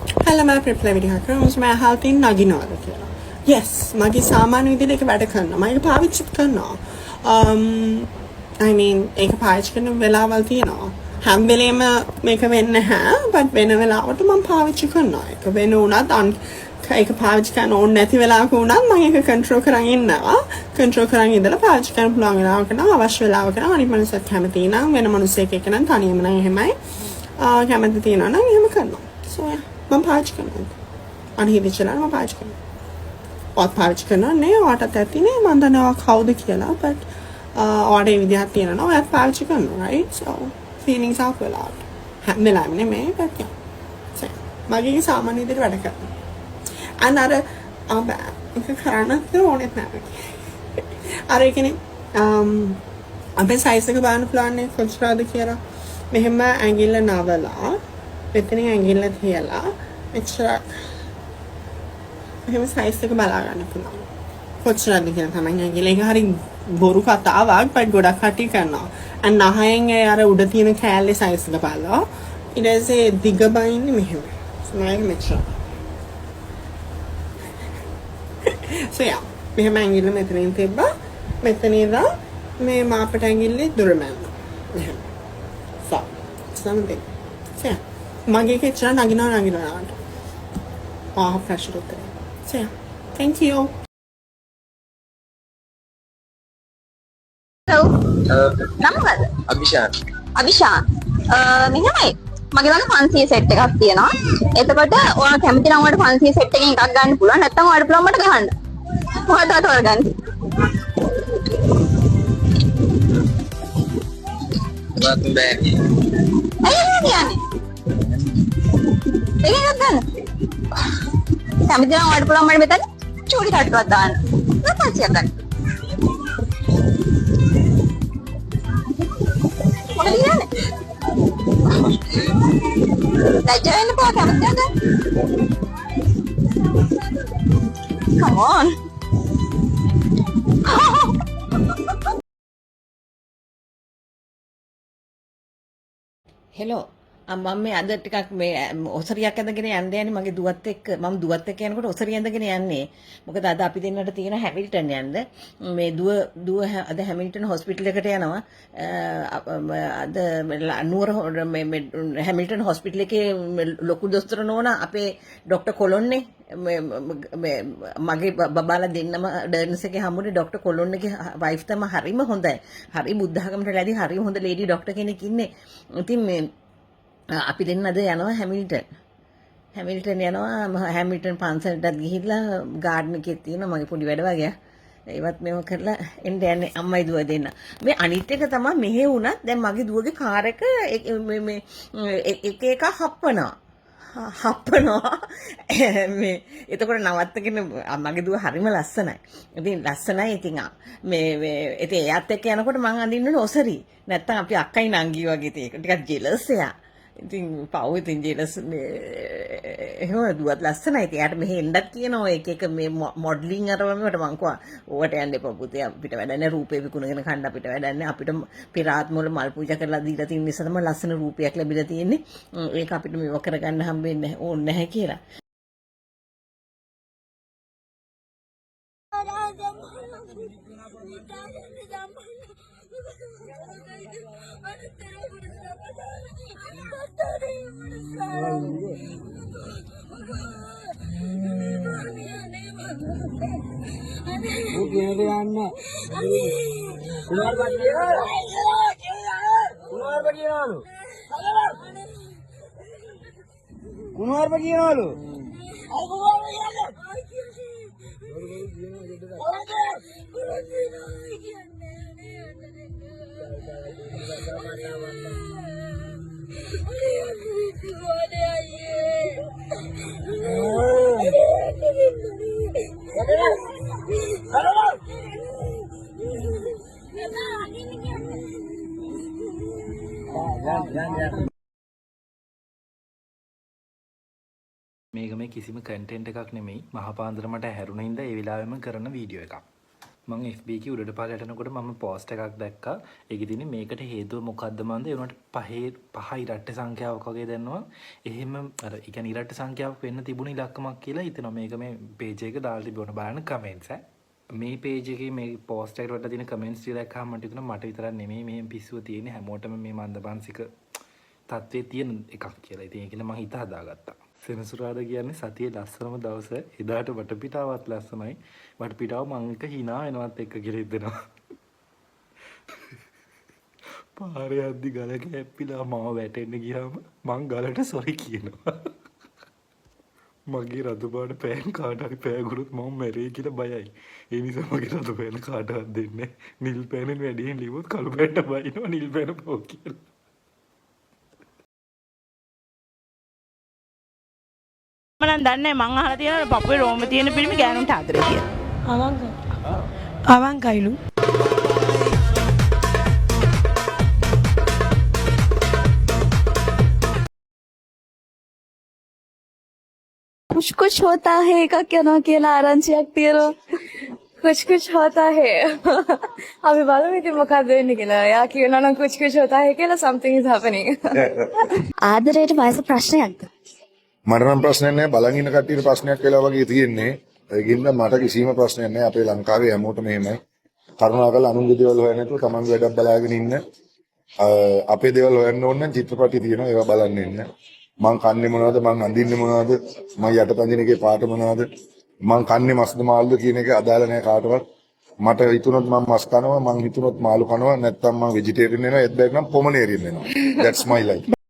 Hello my people video කරනවා මම අහලා තියෙන නගිනවද කියලා. Yes මගේ සාමාන්‍ය විදිහට ඒක වැඩ කරනවා. මම ඒක පාවිච්චි කරනවා. I mean ඒක පාවිච්චි කරන වෙලාවල් තියෙනවා. හැම වෙලේම මේක වෙන්නේ නැහැ. but වෙන වෙලාවට මම පාවිච්චි කරනවා. ඒක වෙන උනත් ඒක පාවිච්චි කරන්න ඕනේ නැති වෙලාවක උනත් මම ඒක control කරන් ඉන්නවා. control කරන් ඉඳලා පාවිච්චි කරන්න පුළුවන් වෙලාවක නම් අවශ්‍ය වෙලාවක නම් අනිත් මනුස්සයෙක් කැමති නම් වෙන මනුස්සයෙක් එක්ක නම් තනියම නම් එහෙමයි. කැමති තියෙනවා නම් එහෙම කරනවා. so yeah. මම පාවිච්චි කරනවා. අනහිවිචලා මම පාවිච්චි කරනවා. ඔත් පාවිච්චි කරනවා නේ ඔයාටත් ඇතිනේ මම දන්නවා කවුද කියලා but ඔයාට ඒ විදිහක් තියෙනවා ඔයාත් පාවිච්චි කරනවා right so feelings are well out. හැම වෙලාවෙම නෙමෙයි but yeah. so මගේ සාමාන්‍ය විදිහට වැඩ කරනවා. අර ඒක කරන්නත් ඕනෙත් නැහැ. අර කියන්නේ අපේ size එක බලන්න පුළුවන් නේ කොච්චරද කියලා. මෙහෙම ඇඟිල්ල නවලා මෙතනින් ඇඟිල්ල තියලා මෙච්චර එහෙම සයිස් එක බලා ගන්න පුළුවන්. කොච්චරද කියලා තමයි ඇඟිල්ල. ඒක හරි බොරු කතාවක් but ගොඩක් කටි කරනවා. අන්න නහයෙන් අර උඩ තියෙන කෑල්ලේ සයිස් එක බලලා ඊට පස්සේ දිග බයින්නේ මෙහෙම. ස්මයිල් මෙච්චර. so yeah මෙහෙම ඇඟිල්ල මෙතනින් තිබ්බා. මෙතන ඉඳලා මේ මාපට ඇඟිල්ලේ දුර මැල්ල. මෙහෙම. so something. so yeah මගේ කෙච්චර නගිනවා ප්‍රෙෂර් උත්තරේ. so yeah thank you. hello නම මොකද? අභිෂාන් මෙහෙමයි මගේ ළඟ 500 සෙට් එකක් තියෙනවා. එතකොට ඔයා කැමති නම් ඔයාලට 500 සෙට් එකකින් එකක් ගන්න පුළුවන්. නැත්නම් ඔයාලට පුළුවන් මට ගහන්න. මොකක්ද තෝරගන්න? Welcome back. කියන්නේ ඒක ගන්න. කැමති නම් ඔයාලට පුළුවන් මට මෙතන චූටි කට්ටුවක් දාන්න. නැත්නම් ගන්න. මොකද කියන්නේ? ලැජ්ජා වෙන්න බෑ කැමතිද? Come on. හෙලෝ මම මේ අද ටිකක් මේ ඔසරියක් ඇඳගෙන යන්න යන්නේ මගේ දුවත් එක්ක මම දුවත් එක්ක යනකොට ඔසරිය ඇඳගෙන යන්නේ මොකද අද අපි දෙන්නට තියෙන හැමිල්ටන් යන්න මේ දුව අද හැමිල්ටන් හොස්පිටල් එකට යනවා අද නුවර මේ හැමිල්ටන් හොස්පිටල් එකේ ලොකු දොස්තර නෝනා අපේ ડોක්ටර් කොලොන්නේ මගේ බබාලා දෙන්නම ඩර්න්ස් එකේ හම්බුනේ ડોක්ටර් කොලොන්නේගේ වයිෆ් තමයි හරිම හොඳයි හරි බුද්ධඝමට ලැබි හරි හොඳ ලේඩි ડોක්ටර් කෙනෙක් ඉන්නේ ඉතින් මේ අපි දෙන්න අද යනවා හැමිල්ටන් යනවා හැමිල්ටන් පන්සලටත් ගිහිල්ලා ගාඩන් එකේ තියෙන මගේ පොඩි වැඩ වගේ ඒවත් මේව කරලා එන්න යන්නේ අම්මයි දුව දෙන්න මේ අනිත් එක තමයි මෙහෙ වුණත් දැන් මගේ දුවගේ කාර් එක මේ එක හප්පනවා මේ එතකොට නවත්තගෙන මගේ දුව හරිම ලස්සනයි. ඉතින් ලස්සනයි ඉතින් මේ ඉතින් එයාත් එක්ක යනකොට මං අඳින්නේ ඔසරි. නැත්තම් අපි අක්කයි නංගි වගේ ඒක ටිකක් ජෙලස් එයා. ඉතින් පව් ඉතින් ජෙලස් එහෙම දුවත් ලස්සනයි. ඉතින් එයාට මෙහෙ එන්නත් කියනවා එක මේ මොඩලින් අරවමකට මං කිව්වා ඕවට යන්න එපා පුතේ අපිට වැඩන්නේ රූපේ විකුණගෙන කන්න අපිට වැඩන්නේ අපිට පෙරාත්ම වල මල් පූජා කරලා දීලා තියෙන නිසා තමයි ලස්සන රූපයක් ලැබිලා තියෙන්නේ. ඒක අපිට මේව කරගන්න හම්බෙන්නේ ඕනේ නැහැ කියලා. Kunoarpa කියනවලු මේක මේ කිසිම කන්ටෙන්ට් එකක් නෙමෙයි මහපාන්දර මට හැරුණින්ද ඒ වෙලාවෙම කරන වීඩියෝ එකක්. මම FB එකේ උඩට පහළට යනකොට මම පෝස්ට් එකක් දැක්කා. ඒකේ තියෙන්නේ මේකට හේතුව මොකද්ද මන්ද? ඒ උනට පහයි ඉරට්ට සංඛ්‍යාවක් වගේ දැනනවා. එහෙම අර ඒ කියන්නේ ඉරට්ට සංඛ්‍යාවක් වෙන්න තිබුණ ඉලක්කමක් කියලා හිතනවා. මේක මේ පේජ් එක දාලා තිබුණා බලන්න කමෙන්ට්ස් මේ පේජ් එකේ මේ පෝස්ට් එකට වල තියෙන කමෙන්ට්ස් ටික දැක්කම මට හිතුණා මට විතරක් නෙමෙයි මේ පිස්සුව තියෙන්නේ හැමෝටම මේ මන්දමානසික තත්ත්වයේ තියෙන එකක් කියලා. ඉතින් ඒකල මම හිත හදාගත්තා. සෙනසුරාදා කියන්නේ සතියේ ලස්සනම දවස. එදාට වටපිටාවත් ලස්සනයි. වටපිටාව මං එක hina වෙනවත් එක්ක කියලා හිතෙනවා. පාරේ යද්දි ගල කැප්පිලා මාව වැටෙන්න ගියාම මං ගලට සොරි කියනවා. මගේ රතු පාට පෑන් කාට හරි පෑගුණොත් මම මැරෙයි කියලා බයයි. ඒ නිසා මගේ රතු පෑන් කාටවත් දෙන්නේ නැහැ. නිල් පෑනෙන් වැඩියෙන් ලිව්වොත් කළු පෑන්ට බයිනවා නිල් පෑන පොක් කියලා. මම දන්නේ මං අහලා තියෙනවා පපුවේ රෝම තියෙන පිළිමි ගෑනුන්ට ආදරේ කියලා. අවංකයිලු. कुछ होता है එකක් යනවා කියලා ආරංචියක් තියෙනවා. कुछ होता है. අපි බලමු ඉතින් මොකක්ද වෙන්නේ කියලා. යා කියනවා නම් कुछ होता है කියලා something is happening. ආදරයට වයස ප්‍රශ්නයක්ද? මට නම් ප්‍රශ්නයක් නැහැ. බලන් ඉන්න කට්ටියට ප්‍රශ්නයක් වෙලා වගේ තියෙන්නේ. ඒකින්ද මට කිසිම ප්‍රශ්නයක් නැහැ. අපේ ලංකාවේ හැමෝටම එහෙමයි. කරුණාකරලා අනුන්ගේ දේවල් හොයන්න නැතුව තමන්ගේ වැඩක් බලාගෙන ඉන්න. අපේ දේවල් හොයන්න ඕන නම් චිත්‍රපටි තියෙනවා ඒවා බලන්න ඉන්න. මං කන්නේ මොනවද මං අඳින්නේ මොනවද මං යටපඳින එකේ පාට මොනවද මං කන්නේ මස්ද මාළුද කියන එක අදාළ නැහැ කාටවත්. මට හිතුනොත් මම මස් කනවා මං හිතුනොත් මාළු කනවා නැත්නම් මං වෙජිටේරියන් වෙනවා ඒත් බැරි නම් පොමනේරියන් වෙනවා. That's my life.